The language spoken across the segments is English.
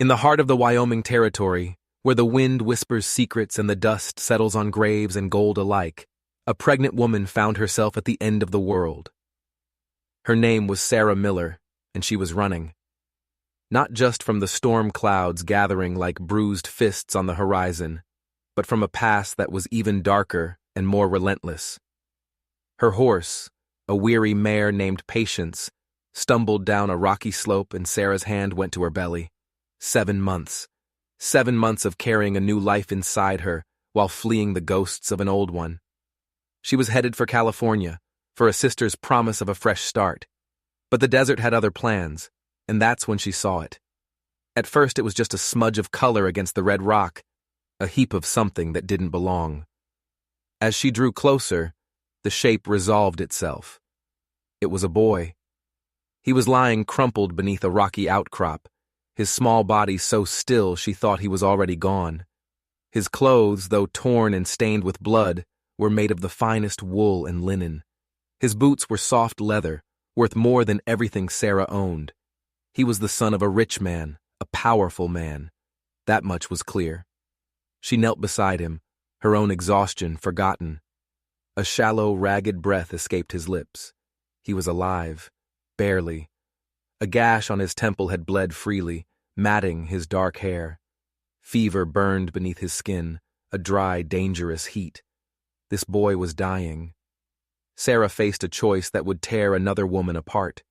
In the heart of the Wyoming Territory, where the wind whispers secrets and the dust settles on graves and gold alike, a pregnant woman found herself at the end of the world. Her name was Sarah Miller, and she was running. Not just from the storm clouds gathering like bruised fists on the horizon, but from a past that was even darker and more relentless. Her horse, a weary mare named Patience, stumbled down a rocky slope and Sarah's hand went to her belly. 7 months. 7 months of carrying a new life inside her while fleeing the ghosts of an old one. She was headed for California, for a sister's promise of a fresh start. But the desert had other plans, and that's when she saw it. At first it was just a smudge of color against the red rock, a heap of something that didn't belong. As she drew closer, the shape resolved itself. It was a boy. He was lying crumpled beneath a rocky outcrop, his small body so still she thought he was already gone. His clothes, though torn and stained with blood, were made of the finest wool and linen. His boots were soft leather, worth more than everything Sarah owned. He was the son of a rich man, a powerful man. That much was clear. She knelt beside him, her own exhaustion forgotten. A shallow, ragged breath escaped his lips. He was alive, barely. A gash on his temple had bled freely, matting his dark hair. Fever burned beneath his skin, a dry, dangerous heat. This boy was dying. Sarah faced a choice that would tear another woman apart.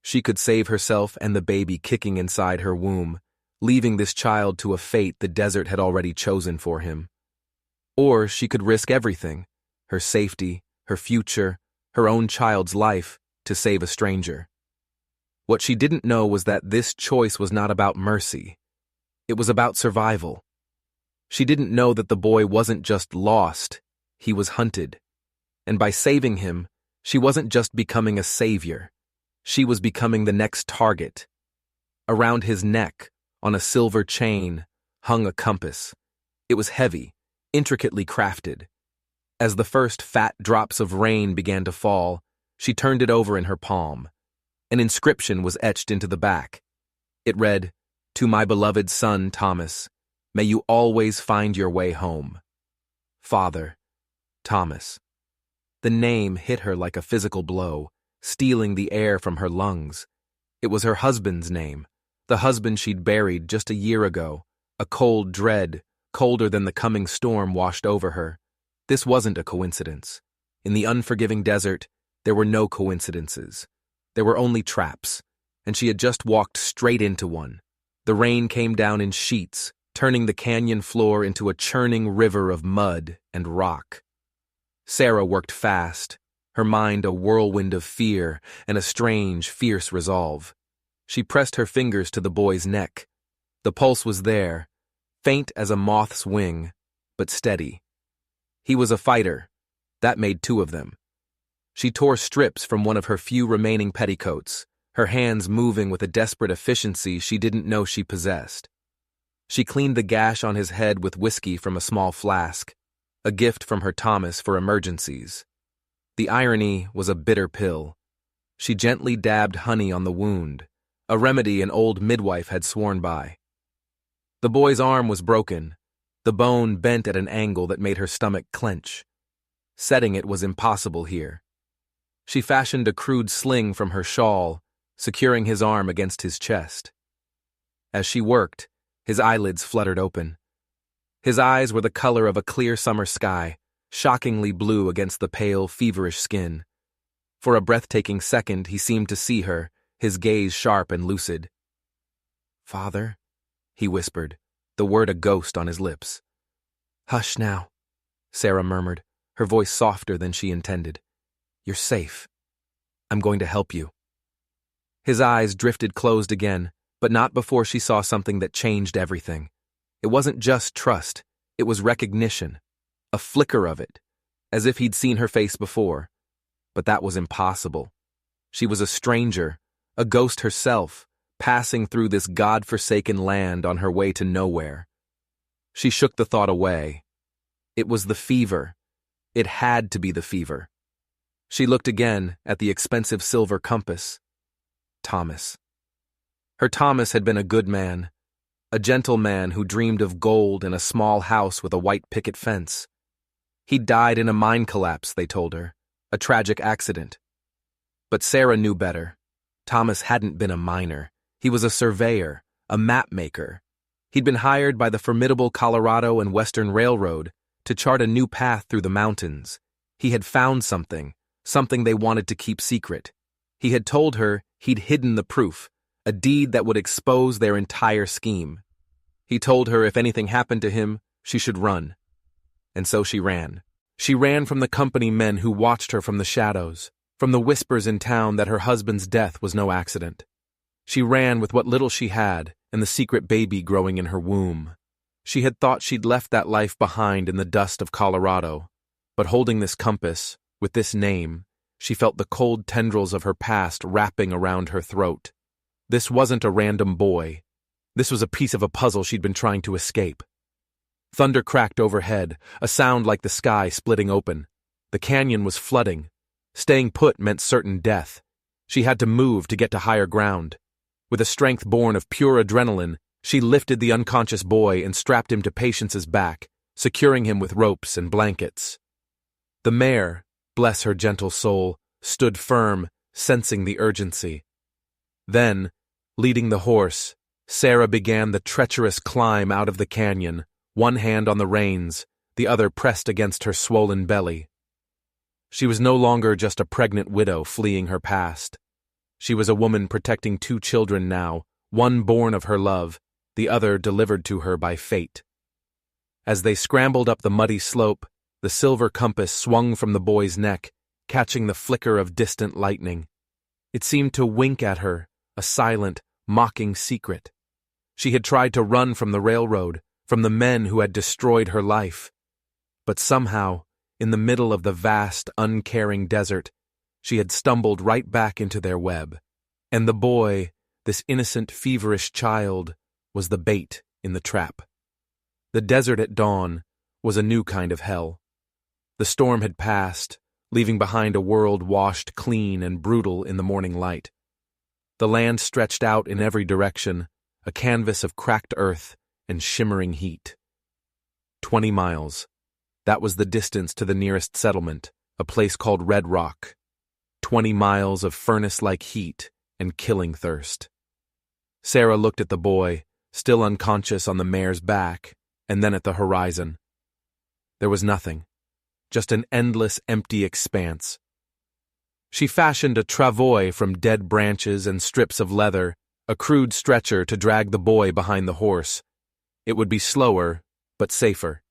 She could save herself and the baby kicking inside her womb, leaving this child to a fate the desert had already chosen for him. Or she could risk everything, her safety, her future, her own child's life, to save a stranger. What she didn't know was that this choice was not about mercy. It was about survival. She didn't know that the boy wasn't just lost, he was hunted. And by saving him, she wasn't just becoming a savior. She was becoming the next target. Around his neck, on a silver chain, hung a compass. It was heavy, intricately crafted. As the first fat drops of rain began to fall, she turned it over in her palm. An inscription was etched into the back. It read, "To my beloved son, Thomas, may you always find your way home. Father, Thomas." The name hit her like a physical blow, stealing the air from her lungs. It was her husband's name, the husband she'd buried just a year ago. A cold dread, colder than the coming storm, washed over her. This wasn't a coincidence. In the unforgiving desert, there were no coincidences. There were only traps, and she had just walked straight into one. The rain came down in sheets, turning the canyon floor into a churning river of mud and rock. Sarah worked fast, her mind a whirlwind of fear and a strange, fierce resolve. She pressed her fingers to the boy's neck. The pulse was there, faint as a moth's wing, but steady. He was a fighter. That made 2 of them. She tore strips from one of her few remaining petticoats, her hands moving with a desperate efficiency she didn't know she possessed. She cleaned the gash on his head with whiskey from a small flask, a gift from her Thomas for emergencies. The irony was a bitter pill. She gently dabbed honey on the wound, a remedy an old midwife had sworn by. The boy's arm was broken, the bone bent at an angle that made her stomach clench. Setting it was impossible here. She fashioned a crude sling from her shawl, securing his arm against his chest. As she worked, his eyelids fluttered open. His eyes were the color of a clear summer sky, shockingly blue against the pale, feverish skin. For a breathtaking second, he seemed to see her, his gaze sharp and lucid. "Father," he whispered, the word a ghost on his lips. "Hush now," Sarah murmured, her voice softer than she intended. "You're safe. I'm going to help you." His eyes drifted closed again, but not before she saw something that changed everything. It wasn't just trust, it was recognition. A flicker of it, as if he'd seen her face before. But that was impossible. She was a stranger, a ghost herself, passing through this God-forsaken land on her way to nowhere. She shook the thought away. It was the fever. It had to be the fever. She looked again at the expensive silver compass. Thomas. Her Thomas had been a good man. a gentle man who dreamed of gold in a small house with a white picket fence. He died in a mine collapse, they told her, a tragic accident. But Sarah knew better. Thomas hadn't been a miner. He was a surveyor, a map maker. He'd been hired by the formidable Colorado and Western Railroad to chart a new path through the mountains. He had found something they wanted to keep secret. He had told her he'd hidden the proof, a deed that would expose their entire scheme. He told her if anything happened to him, she should run. And so she ran. She ran from the company men who watched her from the shadows, from the whispers in town that her husband's death was no accident. She ran with what little she had and the secret baby growing in her womb. She had thought she'd left that life behind in the dust of Colorado, but holding this compass, with this name, she felt the cold tendrils of her past wrapping around her throat. This wasn't a random boy. This was a piece of a puzzle she'd been trying to escape. Thunder cracked overhead, a sound like the sky splitting open. The canyon was flooding. Staying put meant certain death. She had to move to get to higher ground. With a strength born of pure adrenaline, she lifted the unconscious boy and strapped him to Patience's back, securing him with ropes and blankets. The mare, bless her gentle soul, stood firm, sensing the urgency. Then, leading the horse, Sarah began the treacherous climb out of the canyon, one hand on the reins, the other pressed against her swollen belly. She was no longer just a pregnant widow fleeing her past. She was a woman protecting 2 children now, one born of her love, the other delivered to her by fate. As they scrambled up the muddy slope, the silver compass swung from the boy's neck, catching the flicker of distant lightning. It seemed to wink at her, a silent, mocking secret. She had tried to run from the railroad, from the men who had destroyed her life. But somehow, in the middle of the vast, uncaring desert, she had stumbled right back into their web. And the boy, this innocent, feverish child, was the bait in the trap. The desert at dawn was a new kind of hell. The storm had passed, leaving behind a world washed clean and brutal in the morning light. The land stretched out in every direction, a canvas of cracked earth and shimmering heat. 20 miles. That was the distance to the nearest settlement, a place called Red Rock. 20 miles of furnace-like heat and killing thirst. Sarah looked at the boy, still unconscious on the mare's back, and then at the horizon. There was nothing, just an endless, empty expanse. She fashioned a travois from dead branches and strips of leather, a crude stretcher to drag the boy behind the horse. It would be slower, but safer.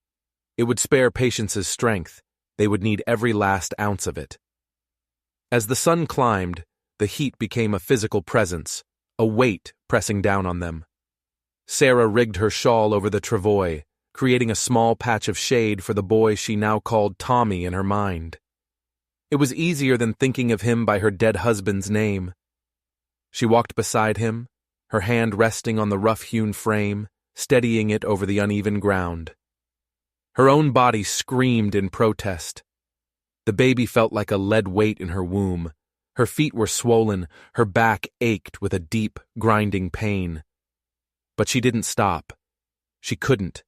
It would spare Patience's strength. They would need every last ounce of it. As the sun climbed, the heat became a physical presence, a weight pressing down on them. Sarah rigged her shawl over the travois, creating a small patch of shade for the boy she now called Tommy in her mind. It was easier than thinking of him by her dead husband's name. She walked beside him, her hand resting on the rough-hewn frame, steadying it over the uneven ground. Her own body screamed in protest. The baby felt like a lead weight in her womb. Her feet were swollen, her back ached with a deep, grinding pain. But she didn't stop. She couldn't,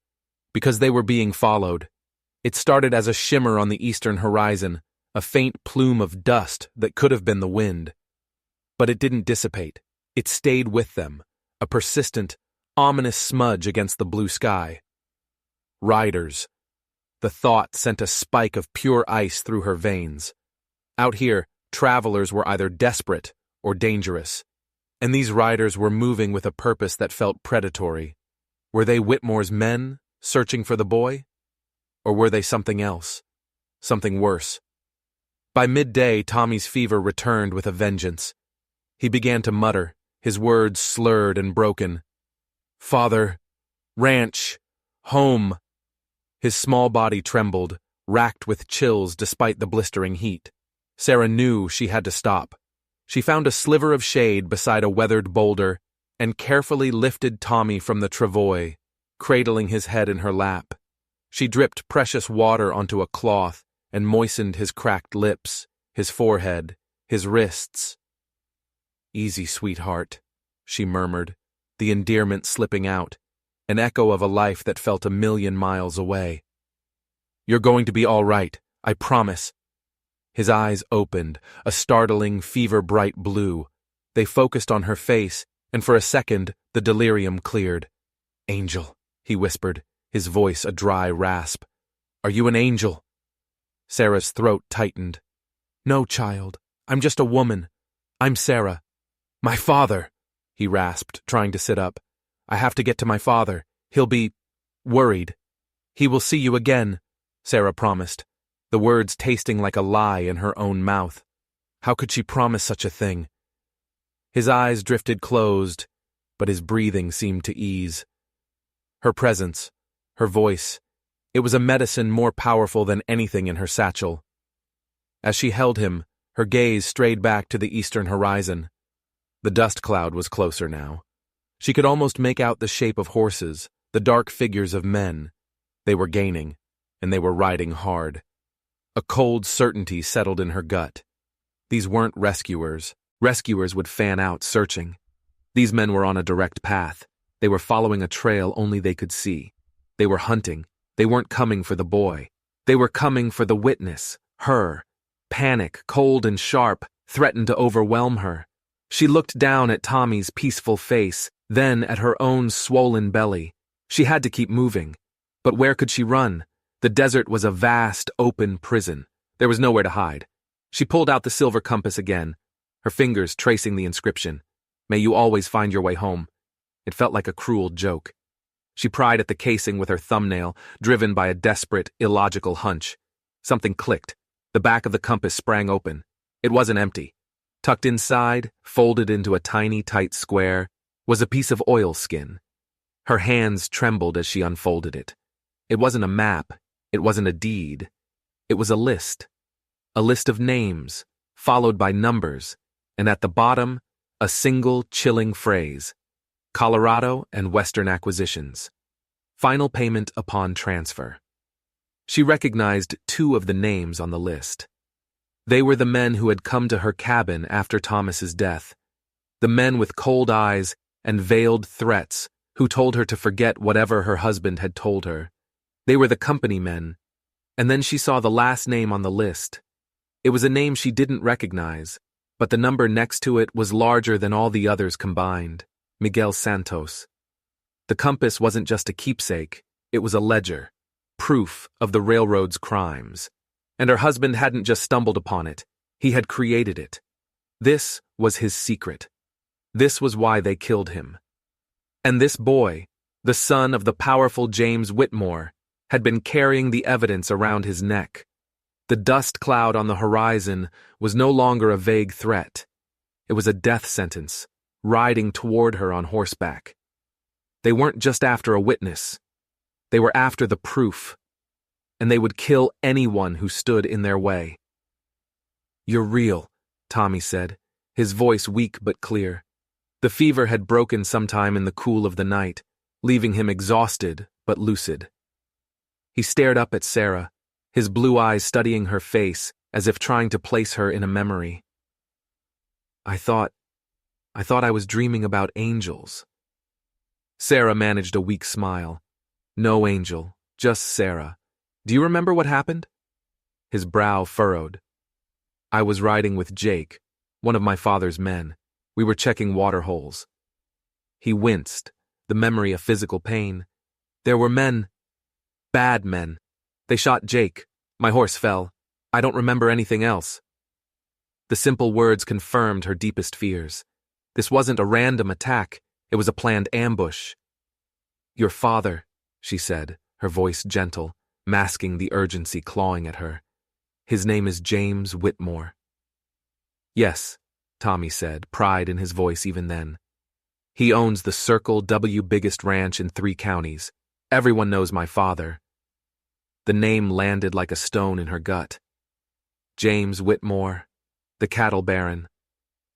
because they were being followed. It started as a shimmer on the eastern horizon, a faint plume of dust that could have been the wind. But it didn't dissipate. It stayed with them, a persistent, ominous smudge against the blue sky. Riders. The thought sent a spike of pure ice through her veins. Out here, travelers were either desperate or dangerous, and these riders were moving with a purpose that felt predatory. Were they Whitmore's men, searching for the boy? Or were they something else? Something worse? By midday, Tommy's fever returned with a vengeance. He began to mutter, his words slurred and broken. Father, ranch, home. His small body trembled, racked with chills despite the blistering heat. Sarah knew she had to stop. She found a sliver of shade beside a weathered boulder and carefully lifted Tommy from the travois, cradling his head in her lap. She dripped precious water onto a cloth and moistened his cracked lips, his forehead, his wrists. "Easy, sweetheart," she murmured, the endearment slipping out. an echo of a life that felt 1,000,000 miles away. "You're going to be all right, I promise." His eyes opened, a startling, fever-bright blue. They focused on her face, and for a second, the delirium cleared. "Angel," he whispered, his voice a dry rasp. "Are you an angel?" Sarah's throat tightened. "No, child. I'm just a woman. I'm Sarah." "My father," he rasped, trying to sit up. "I have to get to my father. He'll be worried." "He will see you again," Sarah promised, the words tasting like a lie in her own mouth. How could she promise such a thing? His eyes drifted closed, but his breathing seemed to ease. Her presence, her voice, it was a medicine more powerful than anything in her satchel. As she held him, her gaze strayed back to the eastern horizon. The dust cloud was closer now. She could almost make out the shape of horses, the dark figures of men. They were gaining, and they were riding hard. A cold certainty settled in her gut. These weren't rescuers. Rescuers would fan out searching. These men were on a direct path. They were following a trail only they could see. They were hunting. They weren't coming for the boy. They were coming for the witness, her. Panic, cold and sharp, threatened to overwhelm her. She looked down at Tommy's peaceful face, then at her own swollen belly. She had to keep moving. But where could she run? The desert was a vast, open prison. There was nowhere to hide. She pulled out the silver compass again, her fingers tracing the inscription. "May you always find your way home." It felt like a cruel joke. She pried at the casing with her thumbnail, driven by a desperate, illogical hunch. Something clicked. The back of the compass sprang open. It wasn't empty. Tucked inside, folded into a tiny, tight square, was a piece of oilskin. Her hands trembled as she unfolded it. It wasn't a map. It wasn't a deed. It was a list. A list of names, followed by numbers, and at the bottom, a single chilling phrase: Colorado and Western Acquisitions. Final payment upon transfer. She recognized 2 of the names on the list. They were the men who had come to her cabin after Thomas's death. The men with cold eyes and veiled threats who told her to forget whatever her husband had told her. They were the company men. And then she saw the last name on the list. It was a name she didn't recognize, but the number next to it was larger than all the others combined: Miguel Santos. The compass wasn't just a keepsake, it was a ledger, proof of the railroad's crimes. And her husband hadn't just stumbled upon it, he had created it. This was his secret. This was why they killed him. And this boy, the son of the powerful James Whitmore, had been carrying the evidence around his neck. The dust cloud on the horizon was no longer a vague threat. It was a death sentence, riding toward her on horseback. They weren't just after a witness. They were after the proof. And they would kill anyone who stood in their way. "You're real," Tommy said, his voice weak but clear. The fever had broken sometime in the cool of the night, leaving him exhausted but lucid. He stared up at Sarah, his blue eyes studying her face as if trying to place her in a memory. I thought I was dreaming about angels." Sarah managed a weak smile. "No angel, just Sarah. Do you remember what happened?" His brow furrowed. "I was riding with Jake, one of my father's men. We were checking water holes." He winced, the memory of physical pain. "There were men. Bad men. They shot Jake. My horse fell. I don't remember anything else." The simple words confirmed her deepest fears. This wasn't a random attack. It was a planned ambush. "Your father," she said, her voice gentle, masking the urgency clawing at her. "His name is James Whitmore." "Yes," Tommy said, pride in his voice even then. "He owns the Circle W biggest ranch in 3 counties. Everyone knows my father." The name landed like a stone in her gut. James Whitmore, the cattle baron.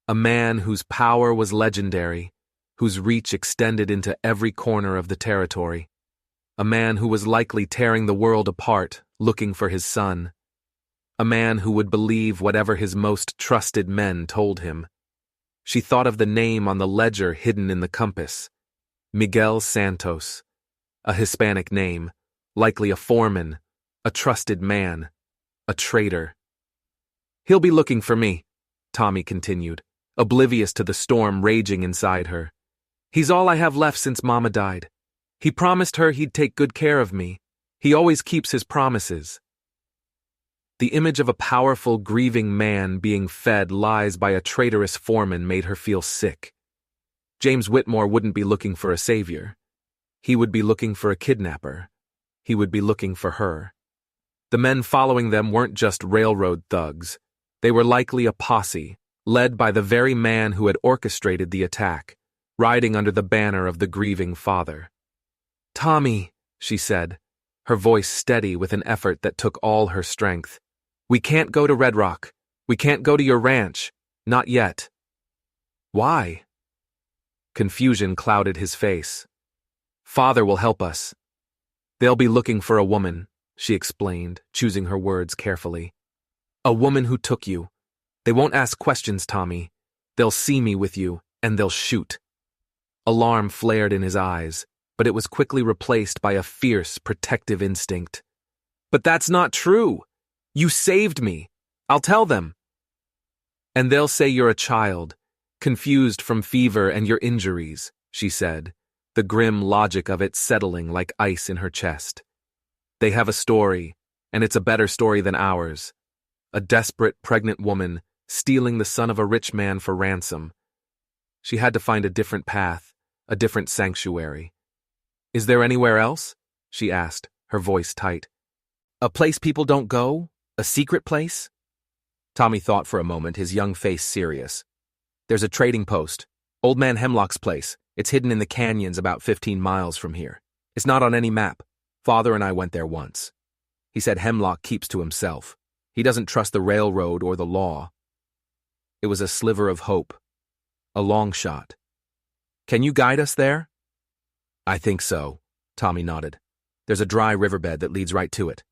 A man whose power was legendary, whose reach extended into every corner of the territory. A man who was likely tearing the world apart, looking for his son. A man who would believe whatever his most trusted men told him. She thought of the name on the ledger hidden in the compass. Miguel Santos, A Hispanic name, likely a foreman, a trusted man, a traitor. "He'll be looking for me," Tommy continued, oblivious to the storm raging inside her. "He's all I have left since Mama died. He promised her he'd take good care of me. He always keeps his promises." The image of a powerful, grieving man being fed lies by a traitorous foreman made her feel sick. James Whitmore wouldn't be looking for a savior. He would be looking for a kidnapper. He would be looking for her. The men following them weren't just railroad thugs. They were likely a posse, led by the very man who had orchestrated the attack, riding under the banner of the grieving father. "Tommy," she said, her voice steady with an effort that took all her strength. "We can't go to Red Rock. We can't go to your ranch. Not yet." "Why?" Confusion clouded his face. "Father will help us. They'll be looking for a woman," she explained, choosing her words carefully. "A woman who took you. They won't ask questions, Tommy. They'll see me with you, and they'll shoot." Alarm flared in his eyes, but it was quickly replaced by a fierce, protective instinct. "But that's not true. You saved me. I'll tell them." "And they'll say you're a child, confused from fever and your injuries," she said, the grim logic of it settling like ice in her chest. "They have a story, and it's a better story than ours. A desperate, pregnant woman stealing the son of a rich man for ransom. She had to find a different path, a different sanctuary." "Is there anywhere else?" she asked, her voice tight. "A place people don't go? A secret place?" Tommy thought for a moment, his young face serious. "There's a trading post. Old Man Hemlock's place. It's hidden in the canyons about 15 miles from here. It's not on any map. Father and I went there once. He said Hemlock keeps to himself. He doesn't trust the railroad or the law." It was a sliver of hope. A long shot. "Can you guide us there?" "I think so," Tommy nodded. "There's a dry riverbed that leads right to it."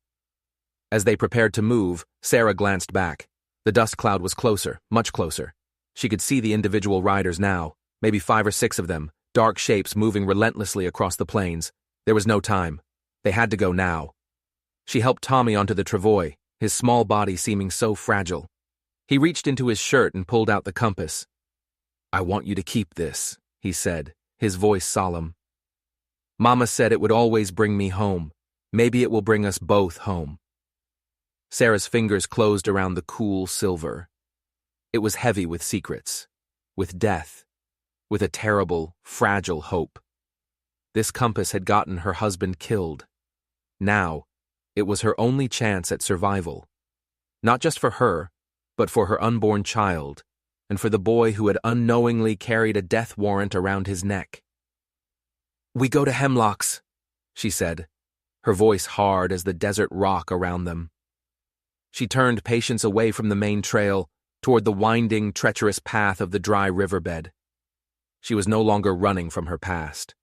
As they prepared to move, Sarah glanced back. The dust cloud was closer, much closer. She could see the individual riders now, maybe 5 or 6 of them, dark shapes moving relentlessly across the plains. There was no time. They had to go now. She helped Tommy onto the travois, his small body seeming so fragile. He reached into his shirt and pulled out the compass. "I want you to keep this," he said, his voice solemn. "Mama said it would always bring me home. Maybe it will bring us both home." Sarah's fingers closed around the cool silver. It was heavy with secrets, with death, with a terrible, fragile hope. This compass had gotten her husband killed. Now, it was her only chance at survival. Not just for her, but for her unborn child, and for the boy who had unknowingly carried a death warrant around his neck. "We go to Hemlock's," she said, her voice hard as the desert rock around them. She turned Patience away from the main trail, toward the winding, treacherous path of the dry riverbed. She was no longer running from her past.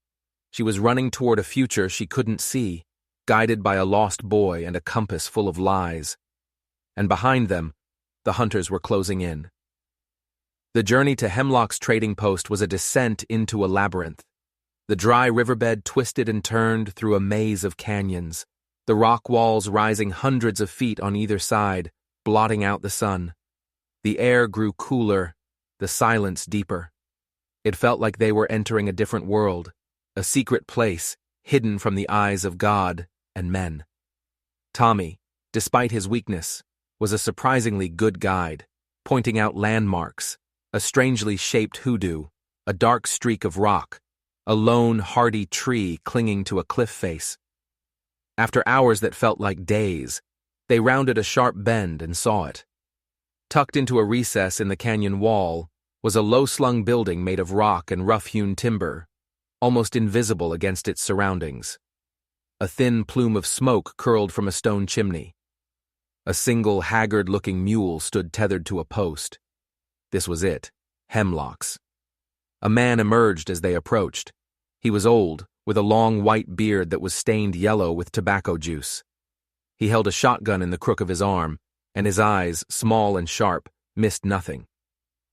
She was running toward a future she couldn't see, guided by a lost boy and a compass full of lies. And behind them, the hunters were closing in. The journey to Hemlock's trading post was a descent into a labyrinth. The dry riverbed twisted and turned through a maze of canyons, the rock walls rising hundreds of feet on either side, blotting out the sun. The air grew cooler, the silence deeper. It felt like they were entering a different world, a secret place, hidden from the eyes of God and men. Tommy, despite his weakness, was a surprisingly good guide, pointing out landmarks, a strangely shaped hoodoo, a dark streak of rock, a lone, hardy tree clinging to a cliff face. After hours that felt like days, they rounded a sharp bend and saw it. Tucked into a recess in the canyon wall was a low-slung building made of rock and rough-hewn timber, almost invisible against its surroundings. A thin plume of smoke curled from a stone chimney. A single haggard-looking mule stood tethered to a post. This was it, Hemlock's. A man emerged as they approached. He was old, with a long white beard that was stained yellow with tobacco juice. He held a shotgun in the crook of his arm, and his eyes, small and sharp, missed nothing.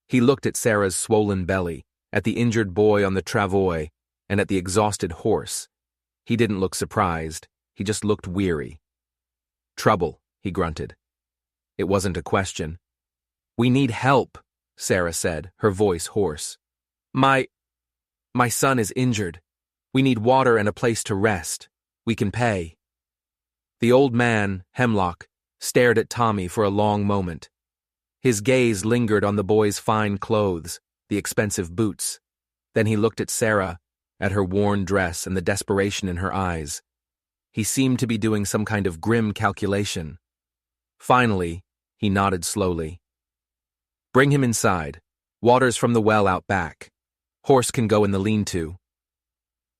He looked at Sarah's swollen belly, at the injured boy on the travois, and at the exhausted horse. He didn't look surprised. He just looked weary. "Trouble," he grunted. It wasn't a question. "We need help," Sarah said, her voice hoarse. My son is injured. We need water and a place to rest. We can pay." The old man, Hemlock, stared at Tommy for a long moment. His gaze lingered on the boy's fine clothes, the expensive boots. Then he looked at Sarah, at her worn dress and the desperation in her eyes. He seemed to be doing some kind of grim calculation. Finally, he nodded slowly. "Bring him inside. Water's from the well out back. Horse can go in the lean-to."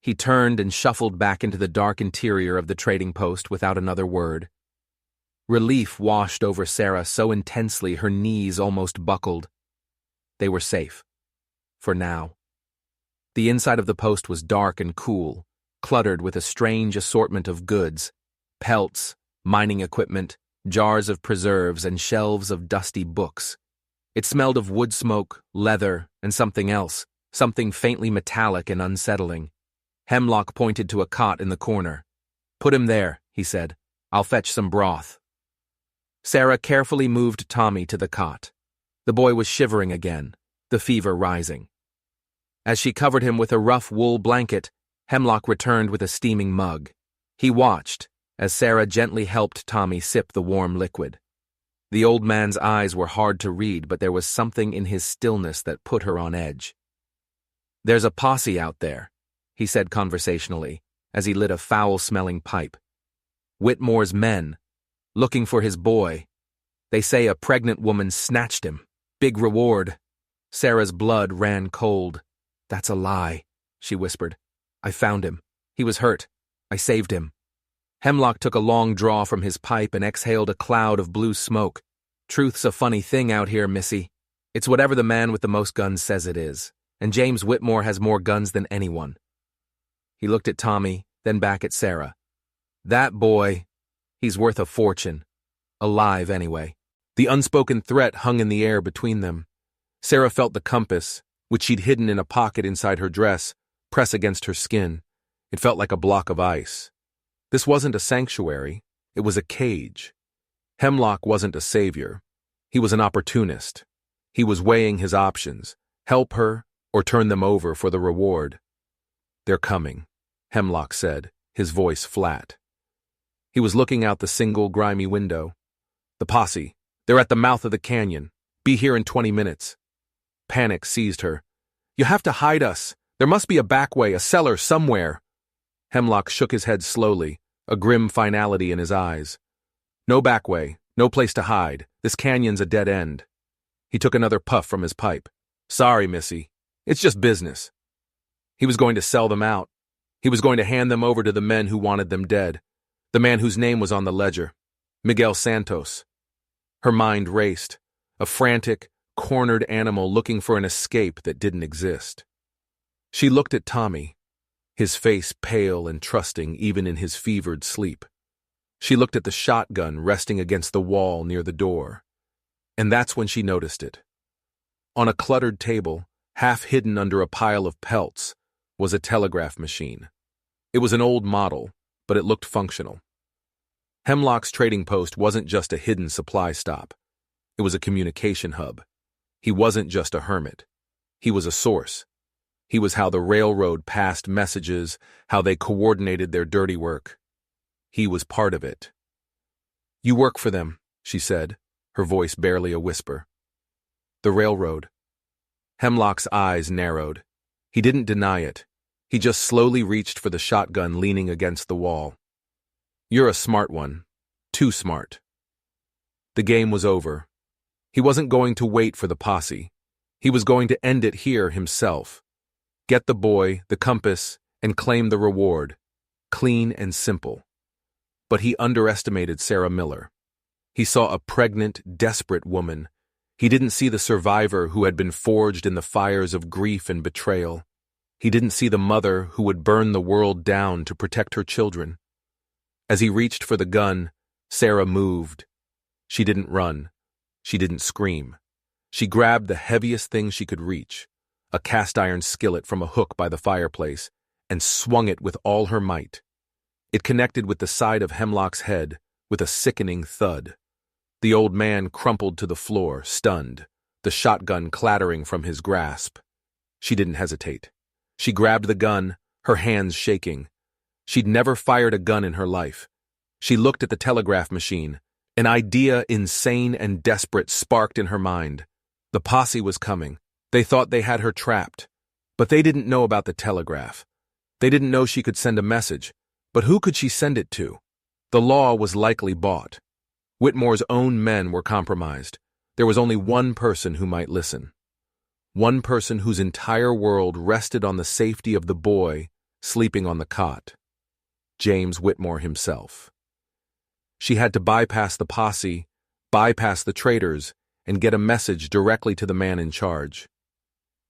He turned and shuffled back into the dark interior of the trading post without another word. Relief washed over Sarah so intensely her knees almost buckled. They were safe. For now. The inside of the post was dark and cool, cluttered with a strange assortment of goods: pelts, mining equipment, jars of preserves, and shelves of dusty books. It smelled of wood smoke, leather, and something else, something faintly metallic and unsettling. Hemlock pointed to a cot in the corner. "Put him there," he said. "I'll fetch some broth." Sarah carefully moved Tommy to the cot. The boy was shivering again, the fever rising. As she covered him with a rough wool blanket, Hemlock returned with a steaming mug. He watched as Sarah gently helped Tommy sip the warm liquid. The old man's eyes were hard to read, but there was something in his stillness that put her on edge. "There's a posse out there," he said conversationally, as he lit a foul-smelling pipe. "Whitmore's men, looking for his boy. They say a pregnant woman snatched him. Big reward." Sarah's blood ran cold. "That's a lie," she whispered. "I found him. He was hurt. I saved him." Hemlock took a long draw from his pipe and exhaled a cloud of blue smoke. "Truth's a funny thing out here, missy. It's whatever the man with the most guns says it is, and James Whitmore has more guns than anyone." He looked at Tommy, then back at Sarah. "That boy, he's worth a fortune. Alive, anyway." The unspoken threat hung in the air between them. Sarah felt the compass, which she'd hidden in a pocket inside her dress, press against her skin. It felt like a block of ice. This wasn't a sanctuary, it was a cage. Hemlock wasn't a savior. He was an opportunist. He was weighing his options, help her or turn them over for the reward. "They're coming," Hemlock said, his voice flat. He was looking out the single grimy window. "The posse. They're at the mouth of the canyon. Be here in 20 minutes. Panic seized her. "You have to hide us. There must be a back way, a cellar somewhere." Hemlock shook his head slowly, a grim finality in his eyes. "No back way, no place to hide. This canyon's a dead end." He took another puff from his pipe. "Sorry, missy. It's just business." He was going to sell them out. He was going to hand them over to the men who wanted them dead. The man whose name was on the ledger. Miguel Santos. Her mind raced, a frantic, cornered animal looking for an escape that didn't exist. She looked at Tommy, his face pale and trusting even in his fevered sleep. She looked at the shotgun resting against the wall near the door. And that's when she noticed it. On a cluttered table, half hidden under a pile of pelts, was a telegraph machine. It was an old model, but it looked functional. Hemlock's trading post wasn't just a hidden supply stop. It was a communication hub. He wasn't just a hermit. He was a source. He was how the railroad passed messages, how they coordinated their dirty work. He was part of it. "You work for them," she said, her voice barely a whisper. "The railroad." Hemlock's eyes narrowed. He didn't deny it. He just slowly reached for the shotgun leaning against the wall. "You're a smart one. Too smart." The game was over. He wasn't going to wait for the posse. He was going to end it here himself. Get the boy, the compass, and claim the reward. Clean and simple. But he underestimated Sarah Miller. He saw a pregnant, desperate woman. He didn't see the survivor who had been forged in the fires of grief and betrayal. He didn't see the mother who would burn the world down to protect her children. As he reached for the gun, Sarah moved. She didn't run. She didn't scream. She grabbed the heaviest thing she could reach, a cast-iron skillet from a hook by the fireplace, and swung it with all her might. It connected with the side of Hemlock's head with a sickening thud. The old man crumpled to the floor, stunned, the shotgun clattering from his grasp. She didn't hesitate. She grabbed the gun, her hands shaking. She'd never fired a gun in her life. She looked at the telegraph machine. An idea, insane and desperate, sparked in her mind. The posse was coming. They thought they had her trapped. But they didn't know about the telegraph. They didn't know she could send a message. But who could she send it to? The law was likely bought. Whitmore's own men were compromised. There was only one person who might listen. One person whose entire world rested on the safety of the boy sleeping on the cot. James Whitmore himself. She had to bypass the posse, bypass the traitors, and get a message directly to the man in charge.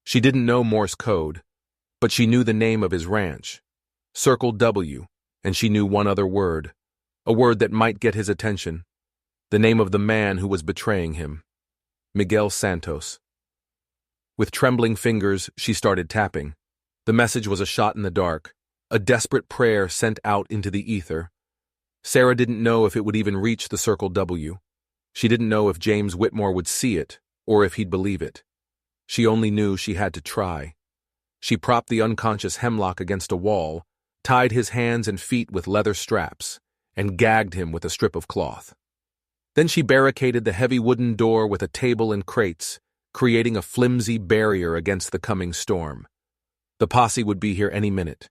She didn't know Morse code, but she knew the name of his ranch, Circle W, and she knew one other word, a word that might get his attention, the name of the man who was betraying him, Miguel Santos. With trembling fingers, she started tapping. The message was a shot in the dark, a desperate prayer sent out into the ether. Sarah didn't know if it would even reach the Circle W. She didn't know if James Whitmore would see it, or if he'd believe it. She only knew she had to try. She propped the unconscious Hemlock against a wall, tied his hands and feet with leather straps, and gagged him with a strip of cloth. Then she barricaded the heavy wooden door with a table and crates, creating a flimsy barrier against the coming storm. The posse would be here any minute.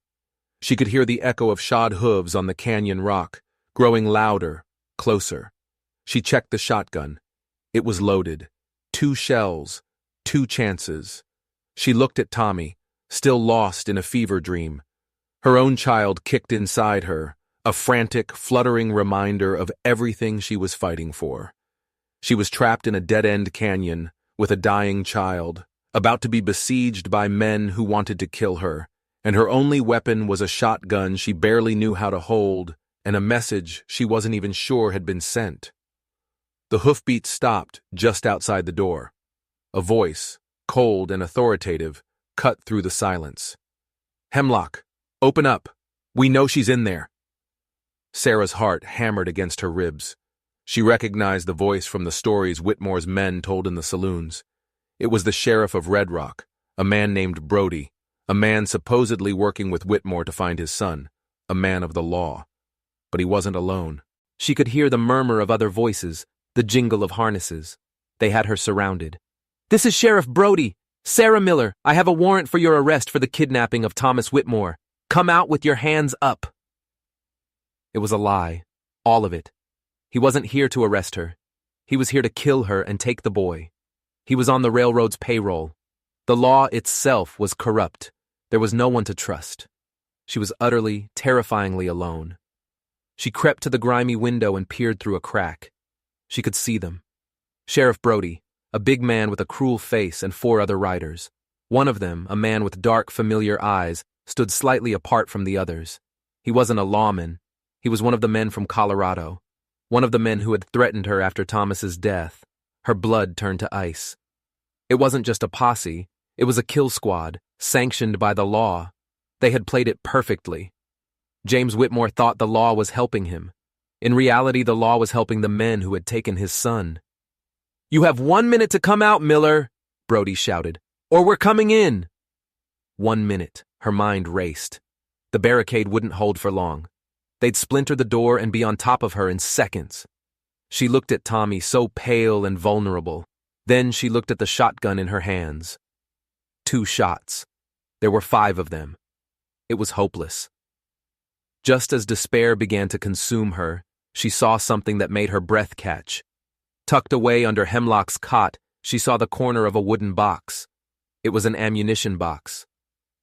She could hear the echo of shod hooves on the canyon rock, growing louder, closer. She checked the shotgun. It was loaded. 2 shells, 2 chances. She looked at Tommy, still lost in a fever dream. Her own child kicked inside her, a frantic, fluttering reminder of everything she was fighting for. She was trapped in a dead-end canyon with a dying child, about to be besieged by men who wanted to kill her, and her only weapon was a shotgun she barely knew how to hold and a message she wasn't even sure had been sent. The hoofbeats stopped just outside the door. A voice, cold and authoritative, cut through the silence. "Hemlock, open up. We know she's in there." Sarah's heart hammered against her ribs. She recognized the voice from the stories Whitmore's men told in the saloons. It was the sheriff of Red Rock, a man named Brody, a man supposedly working with Whitmore to find his son, a man of the law. But he wasn't alone. She could hear the murmur of other voices, the jingle of harnesses. They had her surrounded. "This is Sheriff Brody. Sarah Miller, I have a warrant for your arrest for the kidnapping of Thomas Whitmore. Come out with your hands up." It was a lie. All of it. He wasn't here to arrest her. He was here to kill her and take the boy. He was on the railroad's payroll. The law itself was corrupt. There was no one to trust. She was utterly, terrifyingly alone. She crept to the grimy window and peered through a crack. She could see them. Sheriff Brody, a big man with a cruel face, and 4 other riders. One of them, a man with dark, familiar eyes, stood slightly apart from the others. He wasn't a lawman. He was one of the men from Colorado. One of the men who had threatened her after Thomas's death. Her blood turned to ice. It wasn't just a posse. It was a kill squad, sanctioned by the law. They had played it perfectly. James Whitmore thought the law was helping him. In reality, the law was helping the men who had taken his son. "You have 1 minute to come out, Miller," Brody shouted, "or we're coming in." 1 minute. Her mind raced. The barricade wouldn't hold for long. They'd splinter the door and be on top of her in seconds. She looked at Tommy, so pale and vulnerable. Then she looked at the shotgun in her hands. 2 shots. There were 5 of them. It was hopeless. Just as despair began to consume her, she saw something that made her breath catch. Tucked away under Hemlock's cot, she saw the corner of a wooden box. It was an ammunition box.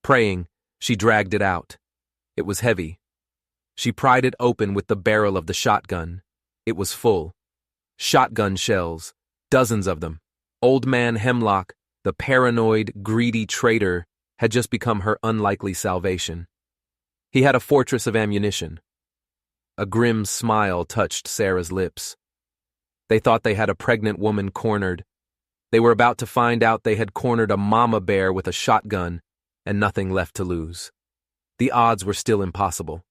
Praying, she dragged it out. It was heavy. She pried it open with the barrel of the shotgun. It was full. Shotgun shells, dozens of them. Old man Hemlock, the paranoid, greedy traitor, had just become her unlikely salvation. He had a fortress of ammunition. A grim smile touched Sarah's lips. They thought they had a pregnant woman cornered. They were about to find out they had cornered a mama bear with a shotgun and nothing left to lose. The odds were still impossible.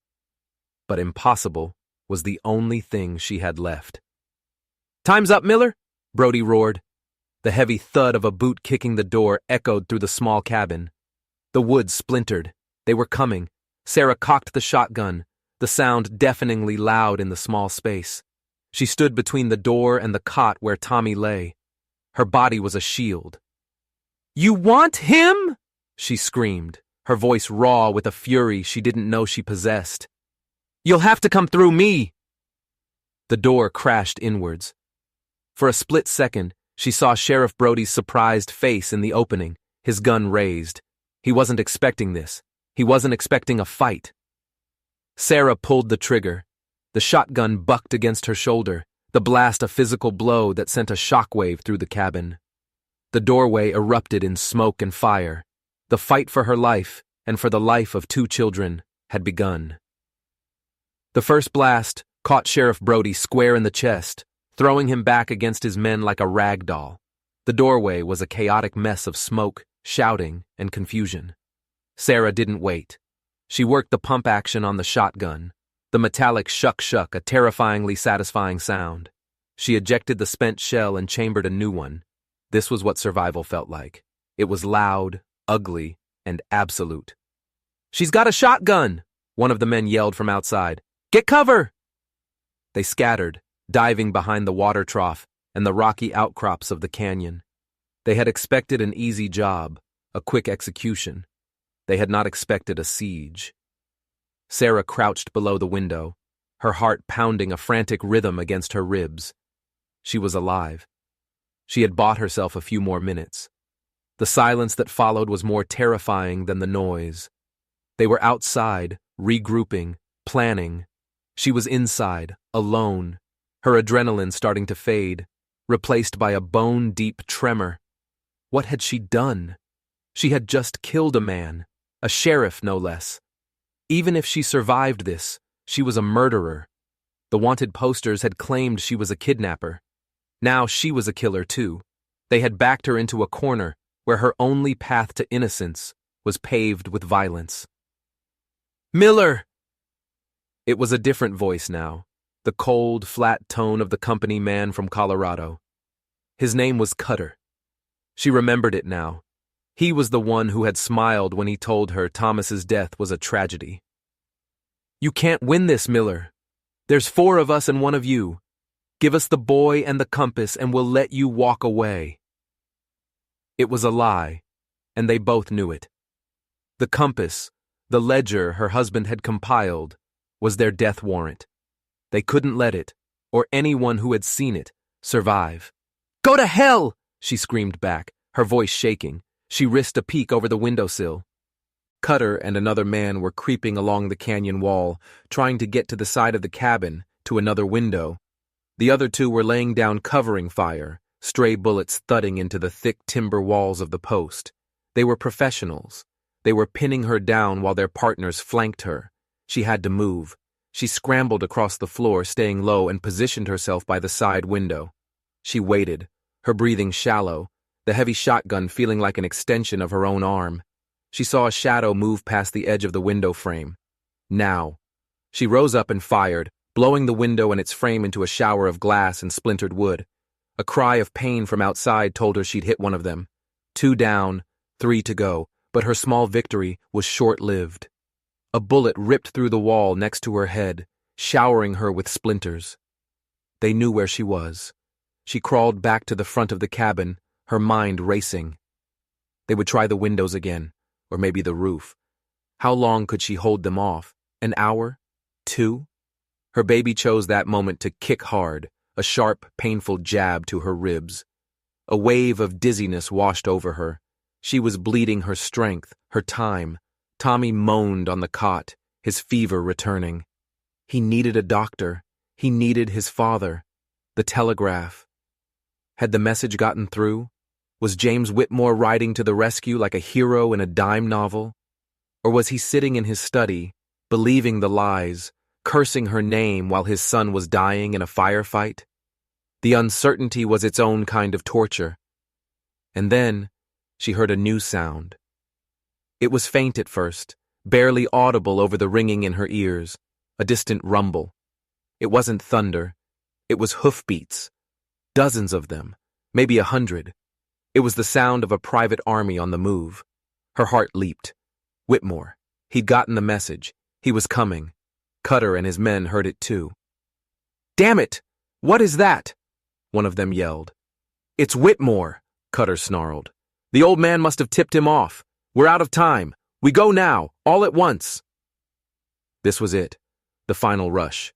but impossible was the only thing she had left. "Time's up, Miller!" Brody roared. The heavy thud of a boot kicking the door echoed through the small cabin. The wood splintered. They were coming. Sarah cocked the shotgun, the sound deafeningly loud in the small space. She stood between the door and the cot where Tommy lay. Her body was a shield. "You want him?" she screamed, her voice raw with a fury she didn't know she possessed. "You'll have to come through me!" The door crashed inwards. For a split second, she saw Sheriff Brody's surprised face in the opening, his gun raised. He wasn't expecting this. He wasn't expecting a fight. Sarah pulled the trigger. The shotgun bucked against her shoulder, the blast a physical blow that sent a shockwave through the cabin. The doorway erupted in smoke and fire. The fight for her life, and for the life of 2 children, had begun. The first blast caught Sheriff Brody square in the chest, throwing him back against his men like a rag doll. The doorway was a chaotic mess of smoke, shouting, and confusion. Sarah didn't wait. She worked the pump action on the shotgun, the metallic shuck-shuck, a terrifyingly satisfying sound. She ejected the spent shell and chambered a new one. This was what survival felt like. It was loud, ugly, and absolute. "She's got a shotgun!" one of the men yelled from outside. "Get cover!" They scattered, diving behind the water trough and the rocky outcrops of the canyon. They had expected an easy job, a quick execution. They had not expected a siege. Sarah crouched below the window, her heart pounding a frantic rhythm against her ribs. She was alive. She had bought herself a few more minutes. The silence that followed was more terrifying than the noise. They were outside, regrouping, planning. She was inside, alone, her adrenaline starting to fade, replaced by a bone-deep tremor. What had she done? She had just killed a man, a sheriff no less. Even if she survived this, she was a murderer. The wanted posters had claimed she was a kidnapper. Now she was a killer too. They had backed her into a corner where her only path to innocence was paved with violence. "Miller!" It was a different voice now, the cold, flat tone of the company man from Colorado. His name was Cutter. She remembered it now. He was the one who had smiled when he told her Thomas's death was a tragedy. "You can't win this, Miller. There's 4 of us and 1 of you. Give us the boy and the compass and we'll let you walk away." It was a lie, and they both knew it. The compass, the ledger her husband had compiled, was their death warrant. They couldn't let it, or anyone who had seen it, survive. "Go to hell!" she screamed back, her voice shaking. She risked a peek over the windowsill. Cutter and another man were creeping along the canyon wall, trying to get to the side of the cabin, to another window. The other 2 were laying down covering fire, stray bullets thudding into the thick timber walls of the post. They were professionals. They were pinning her down while their partners flanked her. She had to move. She scrambled across the floor, staying low, and positioned herself by the side window. She waited, her breathing shallow, the heavy shotgun feeling like an extension of her own arm. She saw a shadow move past the edge of the window frame. Now. She rose up and fired, blowing the window and its frame into a shower of glass and splintered wood. A cry of pain from outside told her she'd hit one of them. 2 down, 3 to go, but her small victory was short-lived. A bullet ripped through the wall next to her head, showering her with splinters. They knew where she was. She crawled back to the front of the cabin, her mind racing. They would try the windows again, or maybe the roof. How long could she hold them off? An hour? 2? Her baby chose that moment to kick hard, a sharp, painful jab to her ribs. A wave of dizziness washed over her. She was bleeding her strength, her time. Tommy moaned on the cot, his fever returning. He needed a doctor. He needed his father. The telegraph. Had the message gotten through? Was James Whitmore riding to the rescue like a hero in a dime novel? Or was he sitting in his study, believing the lies, cursing her name while his son was dying in a firefight? The uncertainty was its own kind of torture. And then she heard a new sound. It was faint at first, barely audible over the ringing in her ears, a distant rumble. It wasn't thunder. It was hoofbeats. Dozens of them, maybe 100. It was the sound of a private army on the move. Her heart leaped. Whitmore. He'd gotten the message. He was coming. Cutter and his men heard it too. "Damn it! What is that?" one of them yelled. "It's Whitmore," Cutter snarled. "The old man must have tipped him off. We're out of time. We go now, all at once." This was it, the final rush.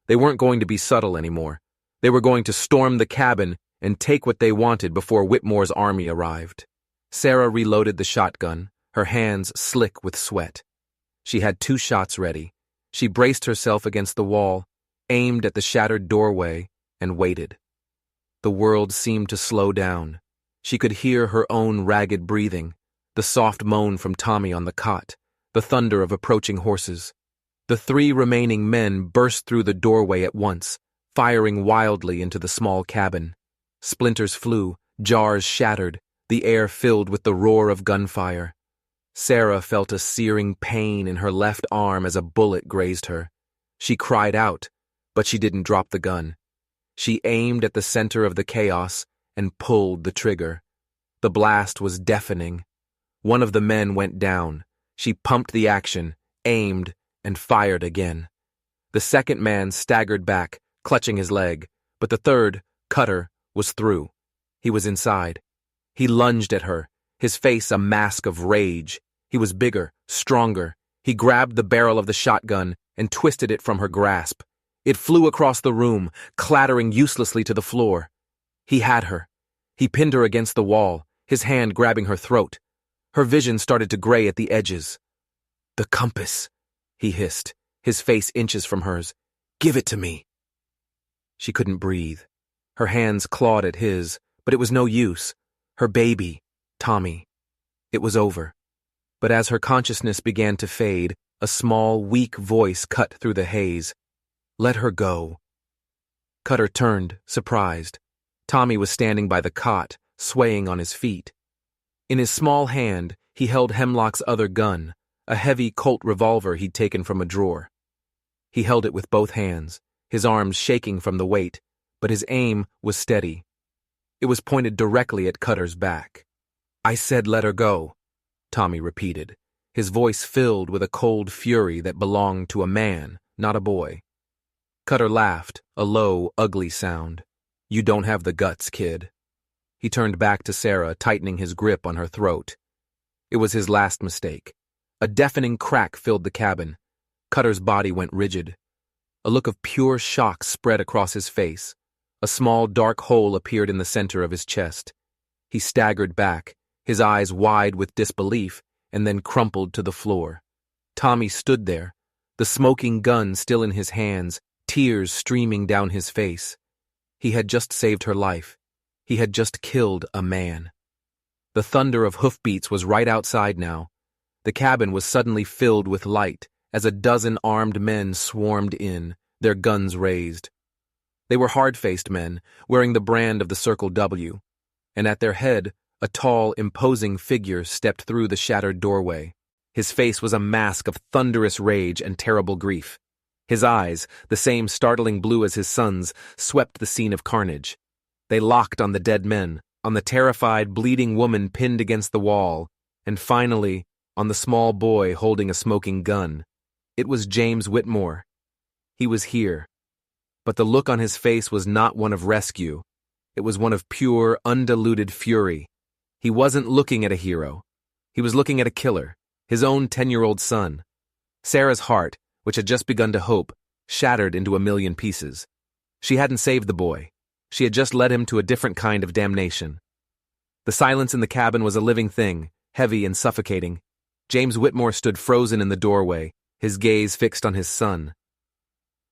They weren't going to be subtle anymore. They were going to storm the cabin and take what they wanted before Whitmore's army arrived. Sarah reloaded the shotgun, her hands slick with sweat. She had 2 shots ready. She braced herself against the wall, aimed at the shattered doorway, and waited. The world seemed to slow down. She could hear her own ragged breathing, the soft moan from Tommy on the cot, the thunder of approaching horses. The 3 remaining men burst through the doorway at once, firing wildly into the small cabin. Splinters flew, jars shattered, the air filled with the roar of gunfire. Sarah felt a searing pain in her left arm as a bullet grazed her. She cried out, but she didn't drop the gun. She aimed at the center of the chaos and pulled the trigger. The blast was deafening. One of the men went down. She pumped the action, aimed, and fired again. The second man staggered back, clutching his leg, but the third, Cutter, was through. He was inside. He lunged at her, his face a mask of rage. He was bigger, stronger. He grabbed the barrel of the shotgun and twisted it from her grasp. It flew across the room, clattering uselessly to the floor. He had her. He pinned her against the wall, his hand grabbing her throat. Her vision started to gray at the edges. "The compass," he hissed, his face inches from hers. "Give it to me." She couldn't breathe. Her hands clawed at his, but it was no use. Her baby, Tommy. It was over. But as her consciousness began to fade, a small, weak voice cut through the haze. "Let her go." Cutter turned, surprised. Tommy was standing by the cot, swaying on his feet. In his small hand, he held Hemlock's other gun, a heavy Colt revolver he'd taken from a drawer. He held it with both hands, his arms shaking from the weight, but his aim was steady. It was pointed directly at Cutter's back. "I said let her go," Tommy repeated, his voice filled with a cold fury that belonged to a man, not a boy. Cutter laughed, a low, ugly sound. "You don't have the guts, kid." He turned back to Sarah, tightening his grip on her throat. It was his last mistake. A deafening crack filled the cabin. Cutter's body went rigid. A look of pure shock spread across his face. A small, dark hole appeared in the center of his chest. He staggered back, his eyes wide with disbelief, and then crumpled to the floor. Tommy stood there, the smoking gun still in his hands, tears streaming down his face. He had just saved her life. He had just killed a man. The thunder of hoofbeats was right outside now. The cabin was suddenly filled with light as a dozen armed men swarmed in, their guns raised. They were hard-faced men, wearing the brand of the Circle W, and at their head, a tall, imposing figure stepped through the shattered doorway. His face was a mask of thunderous rage and terrible grief. His eyes, the same startling blue as his son's, swept the scene of carnage. They locked on the dead men, on the terrified, bleeding woman pinned against the wall, and finally, on the small boy holding a smoking gun. It was James Whitmore. He was here. But the look on his face was not one of rescue. It was one of pure, undiluted fury. He wasn't looking at a hero. He was looking at a killer, his own 10-year-old son. Sarah's heart, which had just begun to hope, shattered into a million pieces. She hadn't saved the boy. She had just led him to a different kind of damnation. The silence in the cabin was a living thing, heavy and suffocating. James Whitmore stood frozen in the doorway, his gaze fixed on his son.